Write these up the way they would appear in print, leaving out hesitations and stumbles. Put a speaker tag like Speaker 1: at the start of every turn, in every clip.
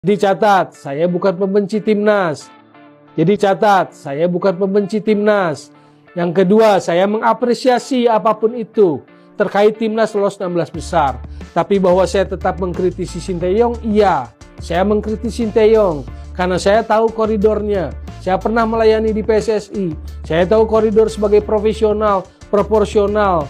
Speaker 1: Dicatat, saya bukan pembenci timnas. Jadi catat, saya bukan pembenci timnas. Yang kedua, saya mengapresiasi apapun itu terkait timnas lolos 16 besar. Tapi bahwa saya tetap mengkritisi Sinteyong, iya. Saya mengkritisi Sinteyong karena saya tahu koridornya. Saya pernah melayani di PSSI. Saya tahu koridor sebagai profesional, proporsional.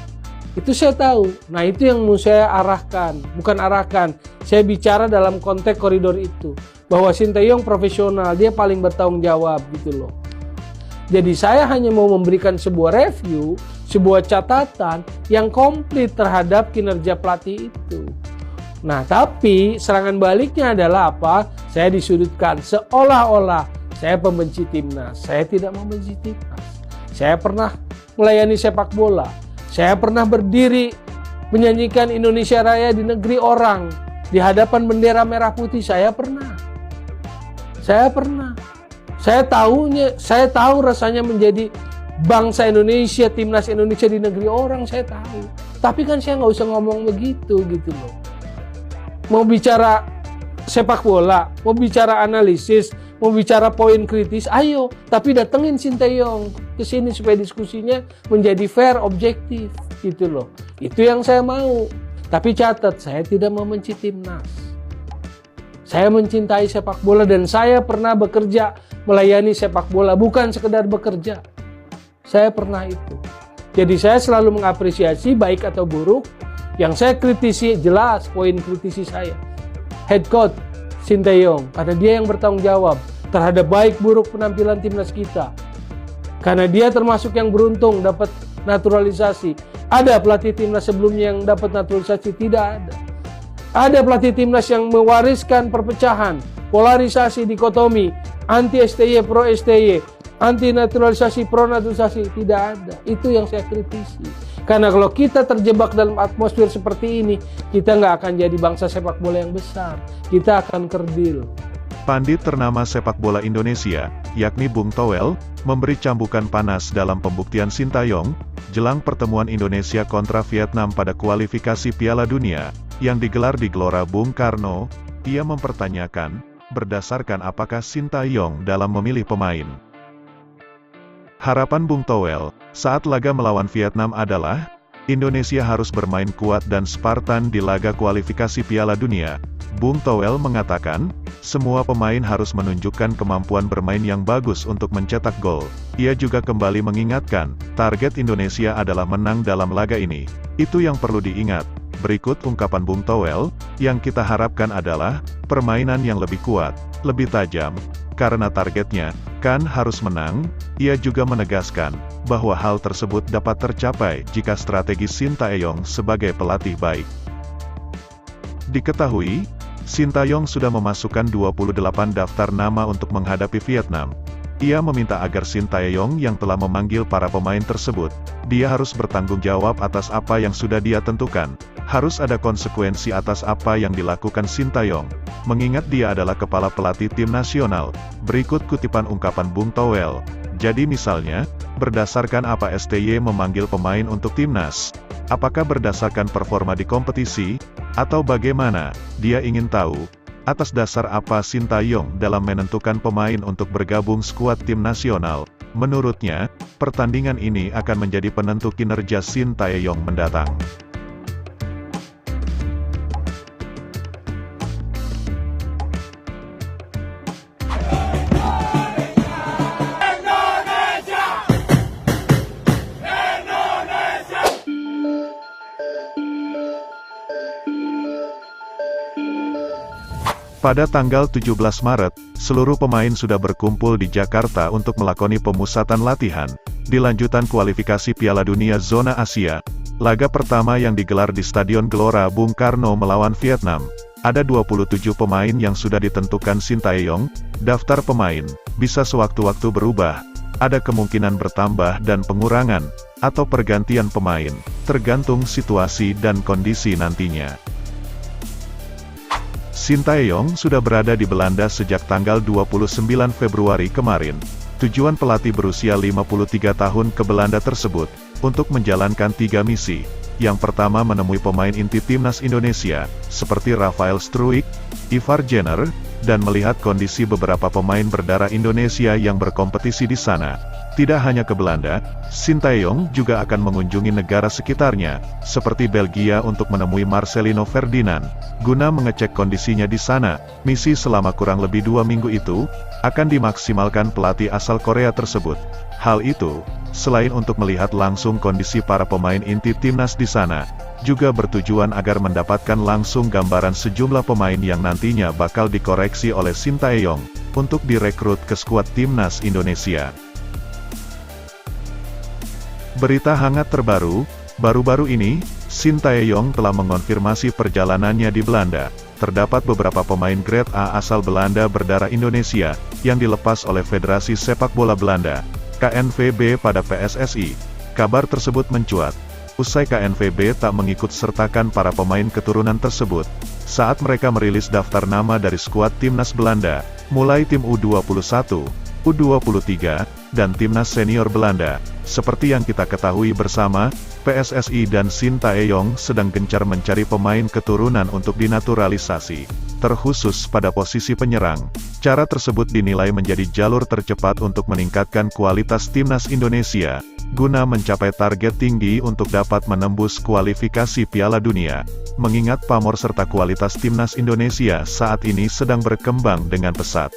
Speaker 1: Itu saya tahu. Nah, itu yang mau saya arahkan. Bukan arahkan. Saya bicara dalam konteks koridor itu. Bahwa Sinteyong profesional, dia paling bertanggung jawab gitu loh. Jadi saya hanya mau memberikan sebuah review, sebuah catatan yang komplit terhadap kinerja pelatih itu. Nah, tapi serangan baliknya adalah apa? Saya disudutkan seolah-olah saya pembenci timnas. Saya tidak membenci timnas. Saya pernah melayani sepak bola. Saya pernah berdiri menyanyikan Indonesia Raya di negeri orang. Di hadapan bendera merah putih saya pernah. Saya tahu rasanya menjadi bangsa Indonesia, timnas Indonesia di negeri orang, saya tahu. Tapi kan saya nggak usah ngomong begitu gitu loh. Mau bicara sepak bola, mau bicara analisis, mau bicara poin kritis, ayo. Tapi datengin Sinteyong ke sini supaya diskusinya menjadi fair, objektif gitu loh. Itu yang saya mau. Tapi catat, saya tidak membenci timnas. Saya mencintai sepak bola dan saya pernah bekerja melayani sepak bola, bukan sekedar bekerja. Saya pernah itu. Jadi saya selalu mengapresiasi baik atau buruk. Yang saya kritisi jelas poin kritisi saya. Head coach Sinteyong, karena dia yang bertanggung jawab terhadap baik buruk penampilan timnas kita. Karena dia termasuk yang beruntung dapat naturalisasi. Ada pelatih timnas sebelumnya yang dapat naturalisasi? Tidak ada. Ada pelatih timnas yang mewariskan perpecahan, polarisasi, dikotomi, anti STY, pro STY, anti naturalisasi, pro naturalisasi? Tidak ada. Itu yang saya kritisi. Karena kalau kita terjebak dalam atmosfer seperti ini, kita nggak akan jadi bangsa sepak bola yang besar. Kita akan kerdil.
Speaker 2: Pandit ternama sepak bola Indonesia, yakni Bung Toel, memberi cambukan panas dalam pembuktian Sinteyong, jelang pertemuan Indonesia kontra Vietnam pada kualifikasi Piala Dunia, yang digelar di Gelora Bung Karno. Ia mempertanyakan, berdasarkan apakah Sinteyong dalam memilih pemain. Harapan Bung Toel, saat laga melawan Vietnam adalah, Indonesia harus bermain kuat dan Spartan di laga kualifikasi Piala Dunia. Bung Toel mengatakan, semua pemain harus menunjukkan kemampuan bermain yang bagus untuk mencetak gol. Ia juga kembali mengingatkan, target Indonesia adalah menang dalam laga ini. Itu yang perlu diingat. Berikut ungkapan Bung Toel, yang kita harapkan adalah, permainan yang lebih kuat, lebih tajam, karena targetnya, kan harus menang. Ia juga menegaskan, bahwa hal tersebut dapat tercapai jika strategi Sinteyong sebagai pelatih baik. Diketahui, Sinteyong sudah memasukkan 28 daftar nama untuk menghadapi Vietnam. Ia meminta agar Sinteyong yang telah memanggil para pemain tersebut, dia harus bertanggung jawab atas apa yang sudah dia tentukan. Harus ada konsekuensi atas apa yang dilakukan Sinteyong, mengingat dia adalah kepala pelatih tim nasional. Berikut kutipan ungkapan Bung Toel. Jadi misalnya, berdasarkan apa STY memanggil pemain untuk timnas? Apakah berdasarkan performa di kompetisi? Atau bagaimana? Dia ingin tahu, atas dasar apa Sinteyong dalam menentukan pemain untuk bergabung skuad tim nasional. Menurutnya, pertandingan ini akan menjadi penentu kinerja Sinteyong mendatang. Pada tanggal 17 Maret, seluruh pemain sudah berkumpul di Jakarta untuk melakoni pemusatan latihan. Di lanjutan kualifikasi Piala Dunia Zona Asia, laga pertama yang digelar di Stadion Gelora Bung Karno melawan Vietnam. Ada 27 pemain yang sudah ditentukan Sinteyong. Daftar pemain bisa sewaktu-waktu berubah. Ada kemungkinan bertambah dan pengurangan, atau pergantian pemain, tergantung situasi dan kondisi nantinya. Sinteyong sudah berada di Belanda sejak tanggal 29 Februari kemarin. Tujuan pelatih berusia 53 tahun ke Belanda tersebut, untuk menjalankan 3 misi. Yang pertama menemui pemain inti timnas Indonesia, seperti Rafael Struijk, Ivar Jenner, dan melihat kondisi beberapa pemain berdarah Indonesia yang berkompetisi di sana. Tidak hanya ke Belanda, Sintayong juga akan mengunjungi negara sekitarnya, seperti Belgia untuk menemui Marcelino Ferdinand, guna mengecek kondisinya di sana. Misi selama kurang lebih 2 minggu itu, akan dimaksimalkan pelatih asal Korea tersebut. Hal itu, selain untuk melihat langsung kondisi para pemain inti timnas di sana, juga bertujuan agar mendapatkan langsung gambaran sejumlah pemain yang nantinya bakal dikoreksi oleh Sintayong, untuk direkrut ke skuad timnas Indonesia. Berita hangat terbaru, baru-baru ini, Sintayong telah mengonfirmasi perjalanannya di Belanda. Terdapat beberapa pemain grade A asal Belanda berdarah Indonesia, yang dilepas oleh Federasi Sepak Bola Belanda, KNVB pada PSSI. Kabar tersebut mencuat usai KNVB tak mengikut sertakan para pemain keturunan tersebut, saat mereka merilis daftar nama dari skuad timnas Belanda, mulai tim U21, U23, dan timnas senior Belanda. Seperti yang kita ketahui bersama, PSSI dan Sintayong sedang gencar mencari pemain keturunan untuk dinaturalisasi, terkhusus pada posisi penyerang. Cara tersebut dinilai menjadi jalur tercepat untuk meningkatkan kualitas timnas Indonesia, guna mencapai target tinggi untuk dapat menembus kualifikasi Piala Dunia, mengingat pamor serta kualitas timnas Indonesia saat ini sedang berkembang dengan pesat.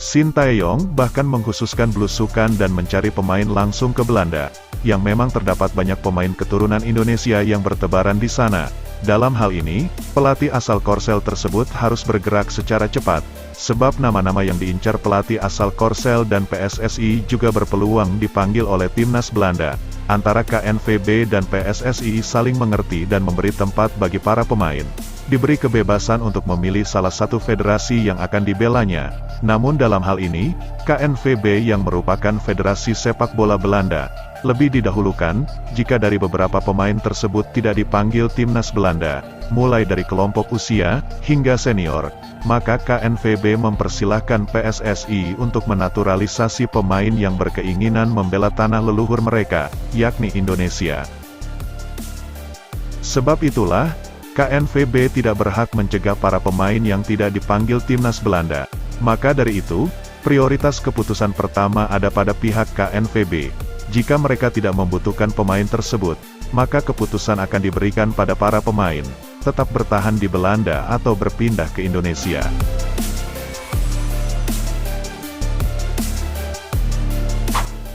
Speaker 2: Sintayong bahkan mengkhususkan belusukan dan mencari pemain langsung ke Belanda, yang memang terdapat banyak pemain keturunan Indonesia yang bertebaran di sana. Dalam hal ini, pelatih asal Korsel tersebut harus bergerak secara cepat, sebab nama-nama yang diincar pelatih asal Korsel dan PSSI juga berpeluang dipanggil oleh timnas Belanda. Antara KNVB dan PSSI saling mengerti dan memberi tempat bagi para pemain, diberi kebebasan untuk memilih salah satu federasi yang akan dibelanya. Namun dalam hal ini, KNVB yang merupakan Federasi Sepak Bola Belanda, lebih didahulukan, jika dari beberapa pemain tersebut tidak dipanggil timnas Belanda, mulai dari kelompok usia, hingga senior, maka KNVB mempersilahkan PSSI untuk menaturalisasi pemain yang berkeinginan membela tanah leluhur mereka, yakni Indonesia. Sebab itulah, KNVB tidak berhak mencegah para pemain yang tidak dipanggil timnas Belanda. Maka dari itu, prioritas keputusan pertama ada pada pihak KNVB. Jika mereka tidak membutuhkan pemain tersebut, maka keputusan akan diberikan pada para pemain, tetap bertahan di Belanda atau berpindah ke Indonesia.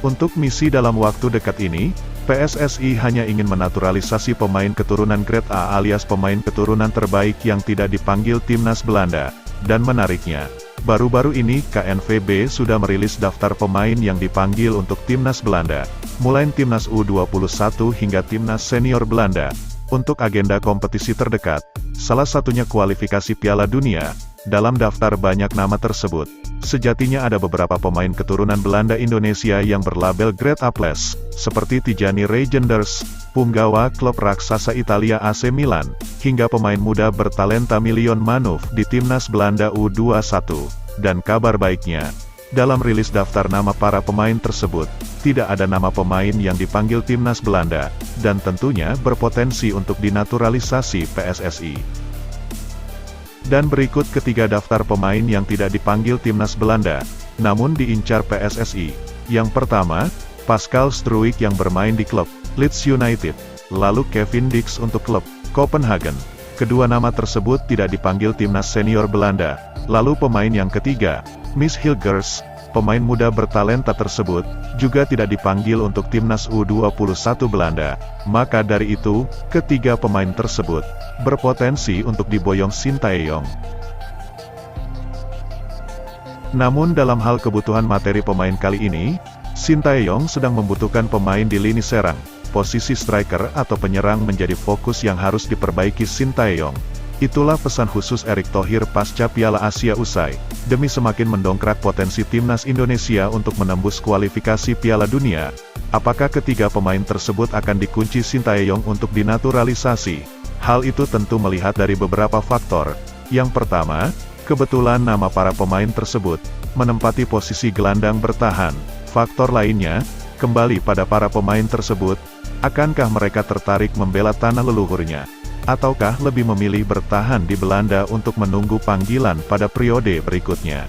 Speaker 2: Untuk misi dalam waktu dekat ini, PSSI hanya ingin menaturalisasi pemain keturunan grade A alias pemain keturunan terbaik yang tidak dipanggil timnas Belanda. Dan menariknya, baru-baru ini KNVB sudah merilis daftar pemain yang dipanggil untuk timnas Belanda, mulai timnas U21 hingga timnas senior Belanda, untuk agenda kompetisi terdekat, salah satunya kualifikasi Piala Dunia. Dalam daftar banyak nama tersebut, sejatinya ada beberapa pemain keturunan Belanda Indonesia yang berlabel grade A+, seperti Tijani Reijenders, punggawa klub raksasa Italia AC Milan, hingga pemain muda bertalenta Milion Manuf di timnas Belanda U21. Dan kabar baiknya, dalam rilis daftar nama para pemain tersebut, tidak ada nama pemain yang dipanggil timnas Belanda, dan tentunya berpotensi untuk dinaturalisasi PSSI. Dan berikut ketiga daftar pemain yang tidak dipanggil timnas Belanda, namun diincar PSSI. Yang pertama, Pascal Struijk yang bermain di klub Leeds United, lalu Kevin Dix untuk klub Copenhagen. Kedua nama tersebut tidak dipanggil timnas senior Belanda. Lalu pemain yang ketiga, Miss Hilgers, pemain muda bertalenta tersebut, juga tidak dipanggil untuk timnas U21 Belanda. Maka dari itu, ketiga pemain tersebut berpotensi untuk diboyong Sintayong. Namun dalam hal kebutuhan materi pemain kali ini, Sintayong sedang membutuhkan pemain di lini serang. Posisi striker atau penyerang menjadi fokus yang harus diperbaiki Sintayong. Itulah pesan khusus Erick Thohir pasca Piala Asia usai, demi semakin mendongkrak potensi timnas Indonesia untuk menembus kualifikasi Piala Dunia. Apakah ketiga pemain tersebut akan dikunci Sintayong untuk dinaturalisasi? Hal itu tentu melihat dari beberapa faktor. Yang pertama, kebetulan nama para pemain tersebut menempati posisi gelandang bertahan. Faktor lainnya, kembali pada para pemain tersebut, akankah mereka tertarik membela tanah leluhurnya? ataukah lebih memilih bertahan di Belanda untuk menunggu panggilan pada periode berikutnya.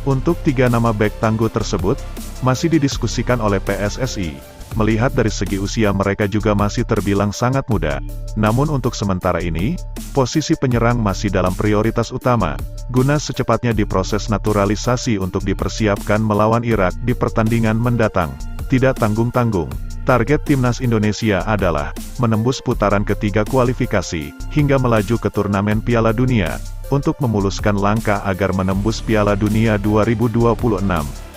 Speaker 2: Untuk 3 nama bek tangguh tersebut, masih didiskusikan oleh PSSI. Melihat dari segi usia mereka juga masih terbilang sangat muda. Namun untuk sementara ini, posisi penyerang masih dalam prioritas utama, guna secepatnya diproses naturalisasi untuk dipersiapkan melawan Irak di pertandingan mendatang. Tidak tanggung-tanggung, target timnas Indonesia adalah menembus putaran ketiga kualifikasi, hingga melaju ke turnamen Piala Dunia, untuk memuluskan langkah agar menembus Piala Dunia 2026.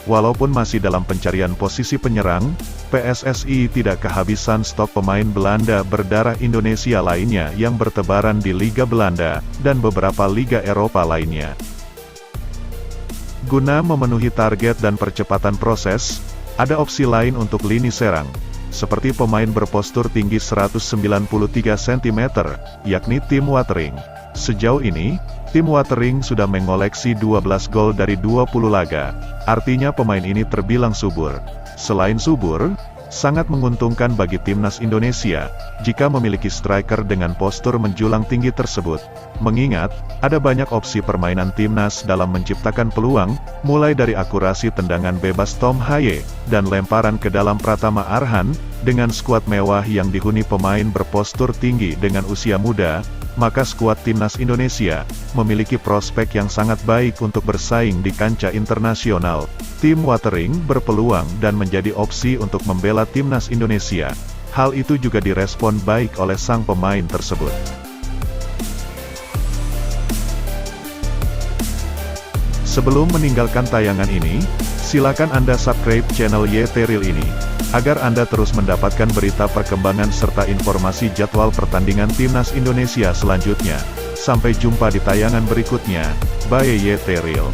Speaker 2: Walaupun masih dalam pencarian posisi penyerang, PSSI tidak kehabisan stok pemain Belanda berdarah Indonesia lainnya yang bertebaran di Liga Belanda, dan beberapa Liga Eropa lainnya. Guna memenuhi target dan percepatan proses, ada opsi lain untuk lini serang, seperti pemain berpostur tinggi 193 cm, yakni Tim Watering. Sejauh ini, Tim Watering sudah mengoleksi 12 gol dari 20 laga, artinya pemain ini terbilang subur. Selain subur, sangat menguntungkan bagi timnas Indonesia, jika memiliki striker dengan postur menjulang tinggi tersebut. Mengingat, ada banyak opsi permainan timnas dalam menciptakan peluang, mulai dari akurasi tendangan bebas Tom Haye, dan lemparan ke dalam Pratama Arhan. Dengan skuad mewah yang dihuni pemain berpostur tinggi dengan usia muda, maka skuad timnas Indonesia memiliki prospek yang sangat baik untuk bersaing di kancah internasional. Tim Watering berpeluang dan menjadi opsi untuk membela timnas Indonesia. Hal itu juga direspon baik oleh sang pemain tersebut. Sebelum meninggalkan tayangan ini, silakan Anda subscribe channel YT Real ini, agar Anda terus mendapatkan berita perkembangan serta informasi jadwal pertandingan timnas Indonesia selanjutnya. Sampai jumpa di tayangan berikutnya. Bye YT Real.